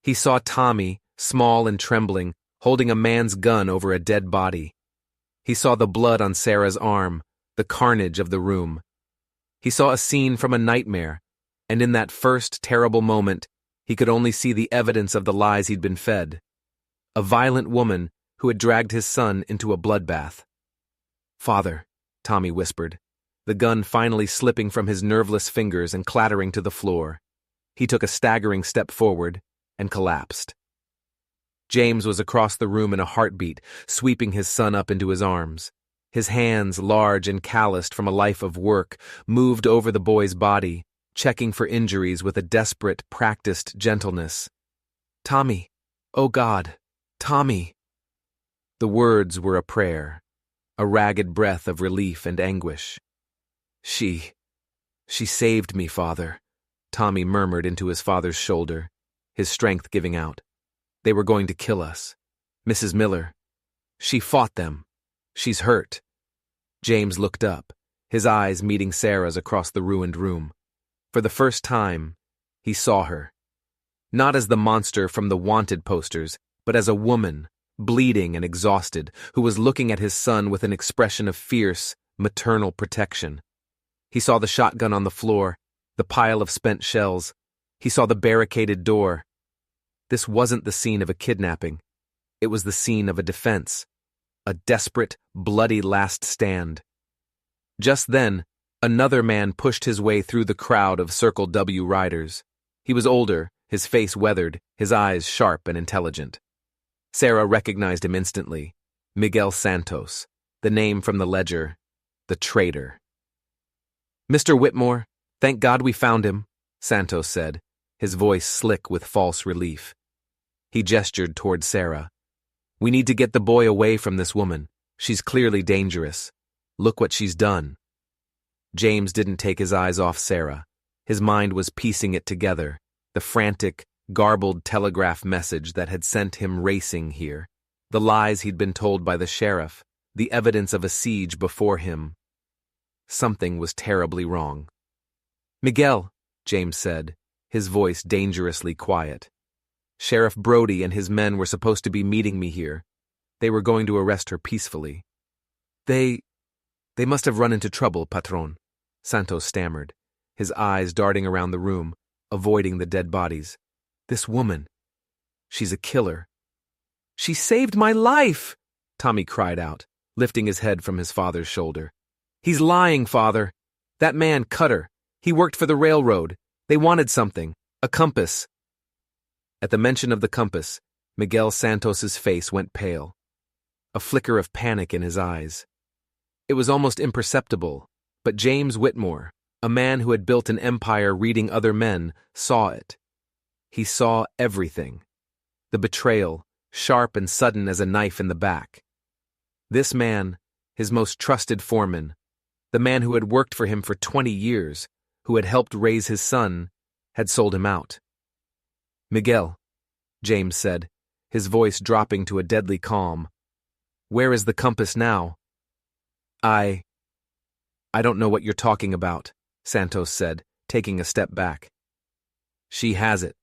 He saw Tommy, small and trembling, holding a man's gun over a dead body. He saw the blood on Sarah's arm, the carnage of the room. He saw a scene from a nightmare, and in that first terrible moment, he could only see the evidence of the lies he'd been fed. A violent woman who had dragged his son into a bloodbath. "Father," Tommy whispered, the gun finally slipping from his nerveless fingers and clattering to the floor. He took a staggering step forward and collapsed. James was across the room in a heartbeat, sweeping his son up into his arms. His hands, large and calloused from a life of work, moved over the boy's body, checking for injuries with a desperate, practiced gentleness. "Tommy! Oh God! Tommy!" The words were a prayer, a ragged breath of relief and anguish. She saved me, Father," Tommy murmured into his father's shoulder, his strength giving out. "They were going to kill us. Mrs. Miller. She fought them. She's hurt." James looked up, his eyes meeting Sarah's across the ruined room. For the first time, he saw her. Not as the monster from the wanted posters, but as a woman, bleeding and exhausted, who was looking at his son with an expression of fierce, maternal protection. He saw the shotgun on the floor, the pile of spent shells. He saw the barricaded door. This wasn't the scene of a kidnapping. It was the scene of a defense. A desperate, bloody last stand. Just then, another man pushed his way through the crowd of Circle W riders. He was older, his face weathered, his eyes sharp and intelligent. Sarah recognized him instantly. Miguel Santos, the name from the ledger, the traitor. "Mr. Whitmore, thank God we found him," Santos said, his voice slick with false relief. He gestured toward Sarah. "We need to get the boy away from this woman. She's clearly dangerous. Look what she's done." James didn't take his eyes off Sarah. His mind was piecing it together, the frantic, garbled telegraph message that had sent him racing here, the lies he'd been told by the sheriff, the evidence of a siege before him. Something was terribly wrong. "Miguel," James said, his voice dangerously quiet. "Sheriff Brody and his men were supposed to be meeting me here. They were going to arrest her peacefully." They must have run into trouble, Patron," Santos stammered, his eyes darting around the room, avoiding the dead bodies. "This woman, she's a killer." "She saved my life!" Tommy cried out, lifting his head from his father's shoulder. "He's lying, Father. That man, Cutter, he worked for the railroad. They wanted something, a compass." At the mention of the compass, Miguel Santos's face went pale, a flicker of panic in his eyes. It was almost imperceptible, but James Whitmore, a man who had built an empire reading other men, saw it. He saw everything. The betrayal, sharp and sudden as a knife in the back. This man, his most trusted foreman, the man who had worked for him for 20 years, who had helped raise his son, had sold him out. "Miguel," James said, his voice dropping to a deadly calm, "where is the compass now?" I don't know what you're talking about," Santos said, taking a step back. "She has it,"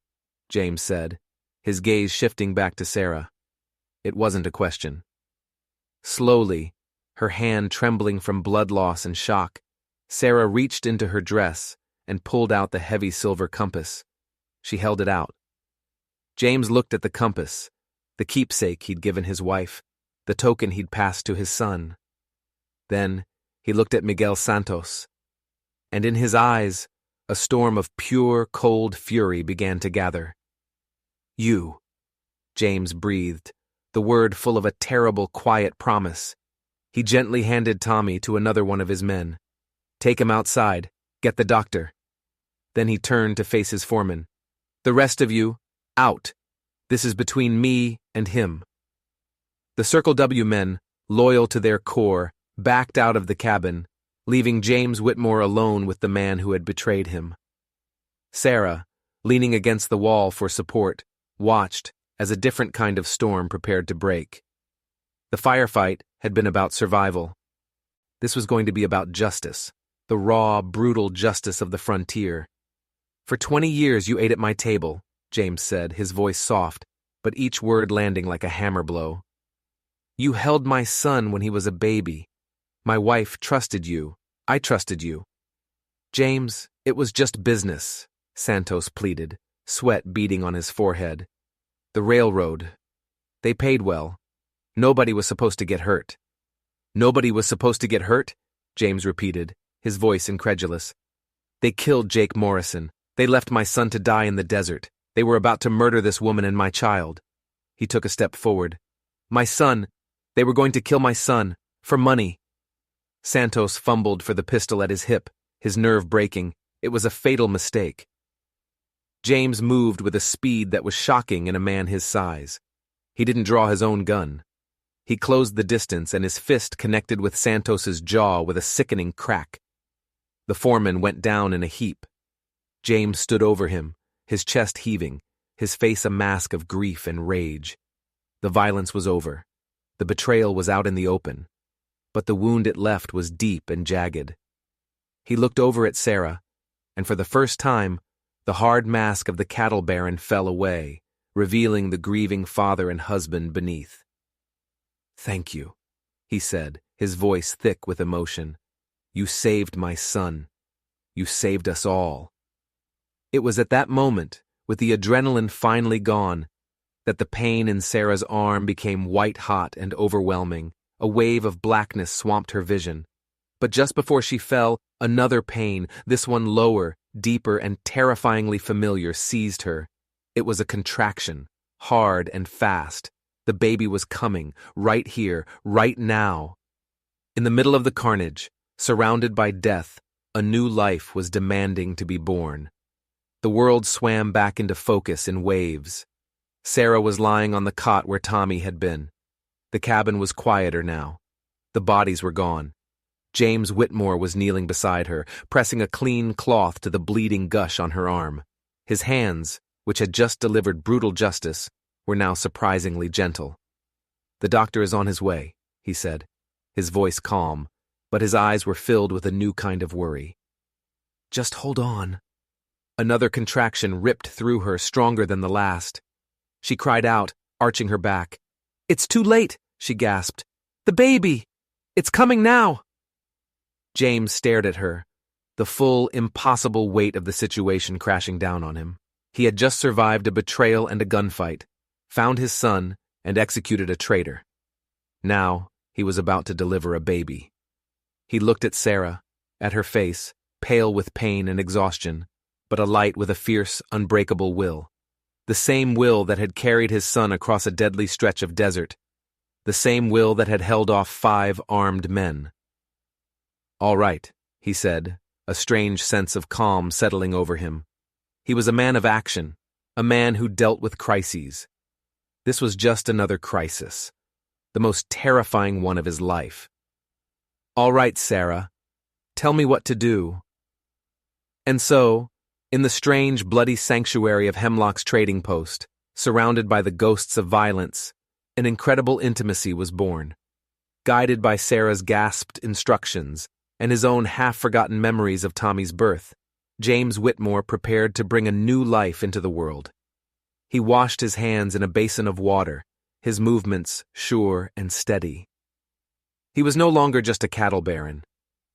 James said, his gaze shifting back to Sarah. It wasn't a question. Slowly, her hand trembling from blood loss and shock, Sarah reached into her dress and pulled out the heavy silver compass. She held it out. James looked at the compass, the keepsake he'd given his wife, the token he'd passed to his son. Then he looked at Miguel Santos, and in his eyes, a storm of pure, cold fury began to gather. "You," James breathed, the word full of a terrible, quiet promise. He gently handed Tommy to another one of his men. "Take him outside. Get the doctor." Then he turned to face his foreman. "The rest of you, out. This is between me and him." The Circle W men, loyal to their core, backed out of the cabin, leaving James Whitmore alone with the man who had betrayed him. Sarah, leaning against the wall for support, watched as a different kind of storm prepared to break. The firefight had been about survival. This was going to be about justice, the raw, brutal justice of the frontier. "For 20 years you ate at my table," James said, his voice soft, but each word landing like a hammer blow. "You held my son when he was a baby. My wife trusted you. I trusted you." "James, it was just business," Santos pleaded, sweat beading on his forehead. "The railroad. They paid well. Nobody was supposed to get hurt." "Nobody was supposed to get hurt?" James repeated, his voice incredulous. "They killed Jake Morrison. They left my son to die in the desert. They were about to murder this woman and my child. He took a step forward. My son. They were going to kill my son. For money. Santos fumbled for the pistol at his hip, his nerve breaking. It was a fatal mistake. James moved with a speed that was shocking in a man his size. He didn't draw his own gun. He closed the distance and his fist connected with Santos's jaw with a sickening crack. The foreman went down in a heap. James stood over him, his chest heaving, his face a mask of grief and rage. The violence was over. The betrayal was out in the open. But the wound it left was deep and jagged. He looked over at Sarah, and for the first time, the hard mask of the cattle baron fell away, revealing the grieving father and husband beneath. "Thank you," he said, his voice thick with emotion. "You saved my son. You saved us all." It was at that moment, with the adrenaline finally gone, that the pain in Sarah's arm became white-hot and overwhelming. A wave of blackness swamped her vision. But just before she fell, another pain, this one lower, deeper, and terrifyingly familiar, seized her. It was a contraction, hard and fast. The baby was coming, right here, right now. In the middle of the carnage, surrounded by death, a new life was demanding to be born. The world swam back into focus in waves. Sarah was lying on the cot where Tommy had been. The cabin was quieter now. The bodies were gone. James Whitmore was kneeling beside her, pressing a clean cloth to the bleeding gush on her arm. His hands, which had just delivered brutal justice, were now surprisingly gentle. "The doctor is on his way," he said, his voice calm, but his eyes were filled with a new kind of worry. "Just hold on." Another contraction ripped through her, stronger than the last. She cried out, arching her back. "It's too late," she gasped. "The baby! It's coming now!" James stared at her, the full, impossible weight of the situation crashing down on him. He had just survived a betrayal and a gunfight, found his son, and executed a traitor. Now, he was about to deliver a baby. He looked at Sarah, at her face, pale with pain and exhaustion, but alight with a fierce, unbreakable will. The same will that had carried his son across a deadly stretch of desert. The same will that had held off 5 armed men. "All right," he said, a strange sense of calm settling over him. He was a man of action, a man who dealt with crises. This was just another crisis, the most terrifying one of his life. "All right, Sarah, tell me what to do." And so, in the strange, bloody sanctuary of Hemlock's trading post, surrounded by the ghosts of violence, an incredible intimacy was born. Guided by Sarah's gasped instructions and his own half-forgotten memories of Tommy's birth, James Whitmore prepared to bring a new life into the world. He washed his hands in a basin of water, his movements sure and steady. He was no longer just a cattle baron.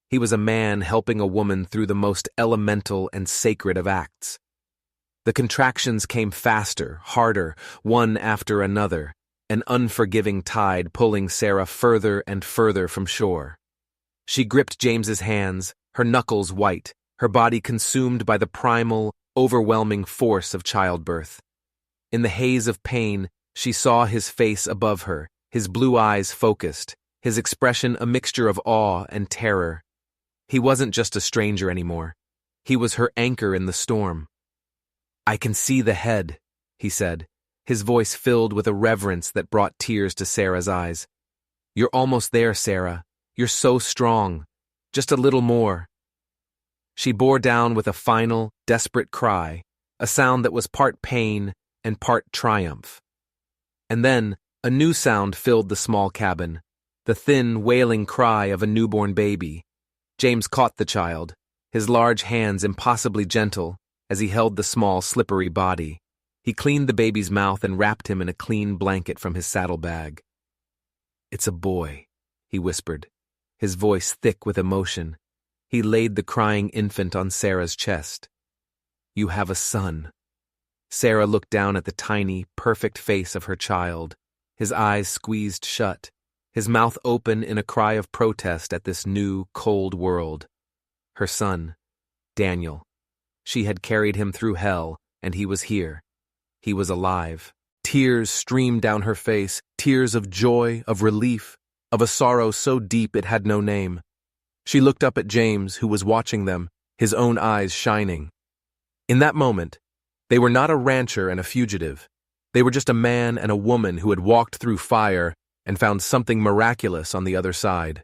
He was a man helping a woman through the most elemental and sacred of acts. The contractions came faster, harder, one after another, an unforgiving tide pulling Sarah further and further from shore. She gripped James's hands, her knuckles white, her body consumed by the primal, overwhelming force of childbirth. In the haze of pain, she saw his face above her, his blue eyes focused, his expression a mixture of awe and terror. He wasn't just a stranger anymore. He was her anchor in the storm. "I can see the head," he said, his voice filled with a reverence that brought tears to Sarah's eyes. "You're almost there, Sarah. You're so strong. Just a little more." She bore down with a final, desperate cry, a sound that was part pain and part triumph. And then, a new sound filled the small cabin, the thin, wailing cry of a newborn baby. James caught the child, his large hands impossibly gentle, as he held the small, slippery body. He cleaned the baby's mouth and wrapped him in a clean blanket from his saddlebag. "It's a boy," he whispered, his voice thick with emotion. He laid the crying infant on Sarah's chest. "You have a son." Sarah looked down at the tiny, perfect face of her child, his eyes squeezed shut, his mouth open in a cry of protest at this new, cold world. Her son, Daniel. She had carried him through hell, and he was here. He was alive. Tears streamed down her face, tears of joy, of relief, of a sorrow so deep it had no name. She looked up at James, who was watching them, his own eyes shining. In that moment, they were not a rancher and a fugitive. They were just a man and a woman who had walked through fire and found something miraculous on the other side.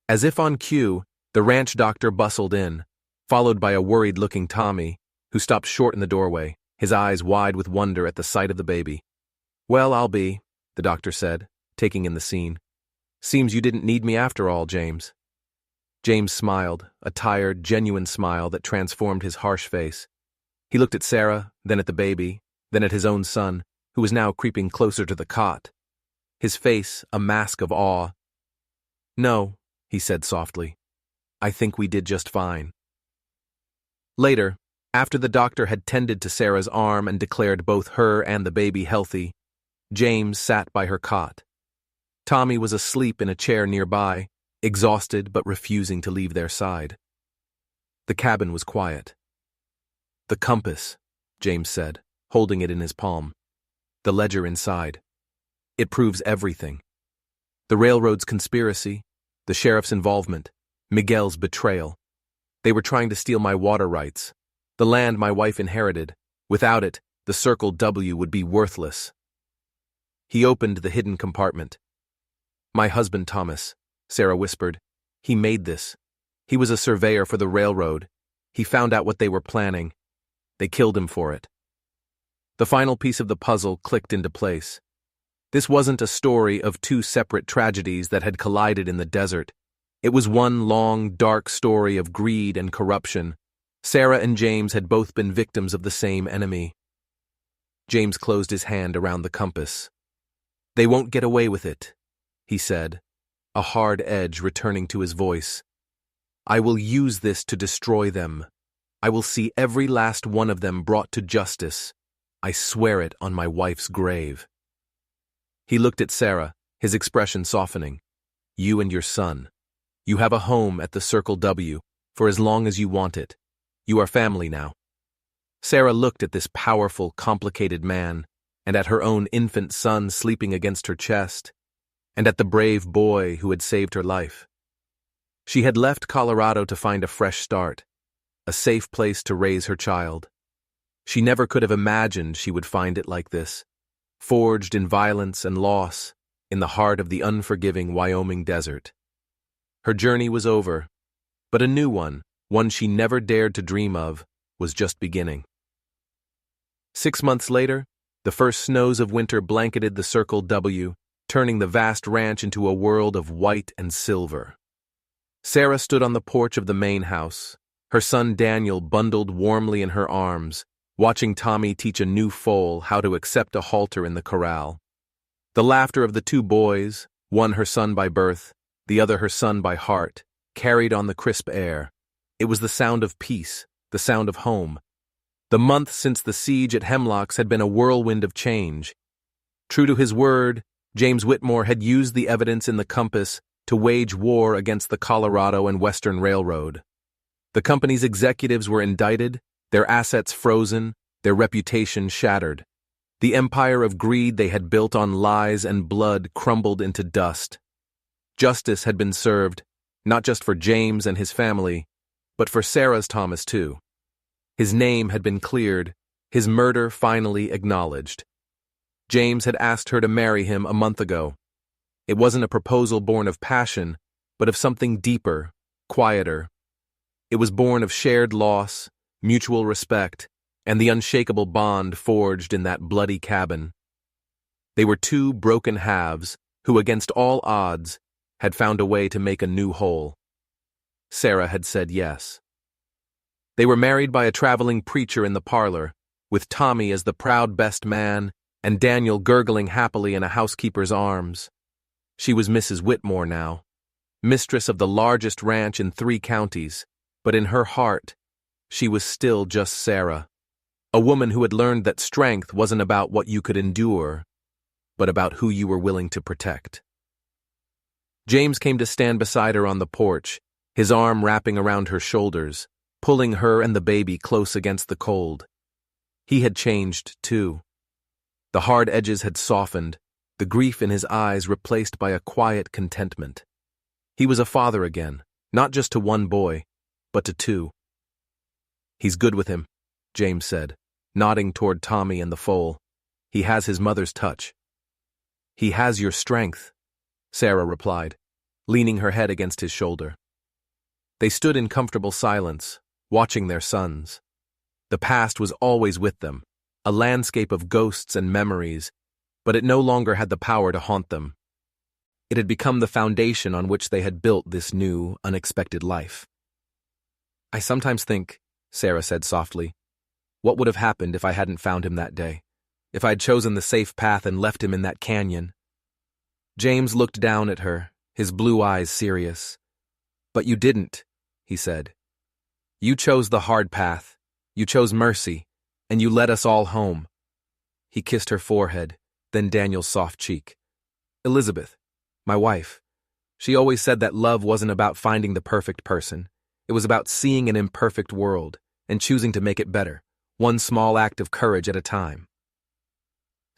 As if on cue, the ranch doctor bustled in, followed by a worried-looking Tommy, who stopped short in the doorway, his eyes wide with wonder at the sight of the baby. "Well, I'll be," the doctor said, taking in the scene. "Seems you didn't need me after all, James." James smiled, a tired, genuine smile that transformed his harsh face. He looked at Sarah, then at the baby, then at his own son, who was now creeping closer to the cot. His face a mask of awe. "No," he said softly. "I think we did just fine." Later, after the doctor had tended to Sarah's arm and declared both her and the baby healthy, James sat by her cot. Tommy was asleep in a chair nearby, exhausted but refusing to leave their side. The cabin was quiet. "The compass," James said, holding it in his palm. "The ledger inside. It proves everything. The railroad's conspiracy, the sheriff's involvement, Miguel's betrayal. They were trying to steal my water rights, the land my wife inherited. Without it, the Circle W would be worthless." He opened the hidden compartment. "My husband Thomas," Sarah whispered. "He made this. He was a surveyor for the railroad. He found out what they were planning. They killed him for it." The final piece of the puzzle clicked into place. This wasn't a story of two separate tragedies that had collided in the desert. It was one long, dark story of greed and corruption. Sarah and James had both been victims of the same enemy. James closed his hand around the compass. "They won't get away with it," he said, a hard edge returning to his voice. "I will use this to destroy them. I will see every last one of them brought to justice. I swear it on my wife's grave." He looked at Sarah, his expression softening. "You and your son. You have a home at the Circle W for as long as you want it. You are family now." Sarah looked at this powerful, complicated man, and at her own infant son sleeping against her chest, and at the brave boy who had saved her life. She had left Colorado to find a fresh start, a safe place to raise her child. She never could have imagined she would find it like this, forged in violence and loss, in the heart of the unforgiving Wyoming desert. Her journey was over, but a new one she never dared to dream of, was just beginning. 6 months later, the first snows of winter blanketed the Circle W, turning the vast ranch into a world of white and silver. Sarah stood on the porch of the main house, her son Daniel bundled warmly in her arms, watching Tommy teach a new foal how to accept a halter in the corral. The laughter of the two boys, one her son by birth, the other her son by heart, carried on the crisp air. It was the sound of peace, the sound of home. The month since the siege at Hemlocks had been a whirlwind of change. True to his word, James Whitmore had used the evidence in the compass to wage war against the Colorado and Western Railroad. The company's executives were indicted, their assets frozen, their reputation shattered. The empire of greed they had built on lies and blood crumbled into dust. Justice had been served, not just for James and his family, but for Sarah's Thomas too. His name had been cleared, his murder finally acknowledged. James had asked her to marry him a month ago. It wasn't a proposal born of passion, but of something deeper, quieter. It was born of shared loss, mutual respect, and the unshakable bond forged in that bloody cabin. They were two broken halves who, against all odds, had found a way to make a new whole. Sarah had said yes. They were married by a traveling preacher in the parlor, with Tommy as the proud best man and Daniel gurgling happily in a housekeeper's arms. She was Mrs. Whitmore now, mistress of the largest ranch in 3 counties, but in her heart, she was still just Sarah, a woman who had learned that strength wasn't about what you could endure, but about who you were willing to protect. James came to stand beside her on the porch, his arm wrapping around her shoulders, pulling her and the baby close against the cold. He had changed, too. The hard edges had softened, the grief in his eyes replaced by a quiet contentment. He was a father again, not just to one boy, but to two. "He's good with him," James said, nodding toward Tommy and the foal. "He has his mother's touch." "He has your strength," Sarah replied, leaning her head against his shoulder. They stood in comfortable silence, watching their sons. The past was always with them, a landscape of ghosts and memories, but it no longer had the power to haunt them. It had become the foundation on which they had built this new, unexpected life. "I sometimes think," Sarah said softly, "what would have happened if I hadn't found him that day? If I'd chosen the safe path and left him in that canyon?" James looked down at her, his blue eyes serious. "But you didn't," he said. "You chose the hard path, you chose mercy, and you led us all home." He kissed her forehead, then Daniel's soft cheek. "Elizabeth, my wife, she always said that love wasn't about finding the perfect person. It was about seeing an imperfect world and choosing to make it better, one small act of courage at a time."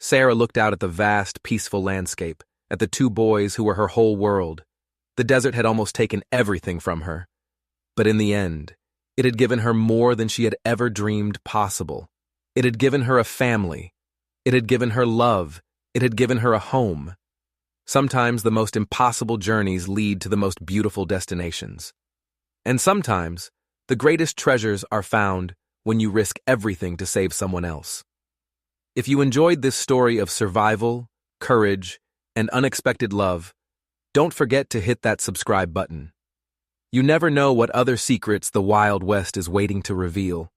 Sarah looked out at the vast, peaceful landscape, at the two boys who were her whole world. The desert had almost taken everything from her. But in the end, it had given her more than she had ever dreamed possible. It had given her a family. It had given her love. It had given her a home. Sometimes the most impossible journeys lead to the most beautiful destinations. And sometimes, the greatest treasures are found when you risk everything to save someone else. If you enjoyed this story of survival, courage, and unexpected love, don't forget to hit that subscribe button. You never know what other secrets the Wild West is waiting to reveal.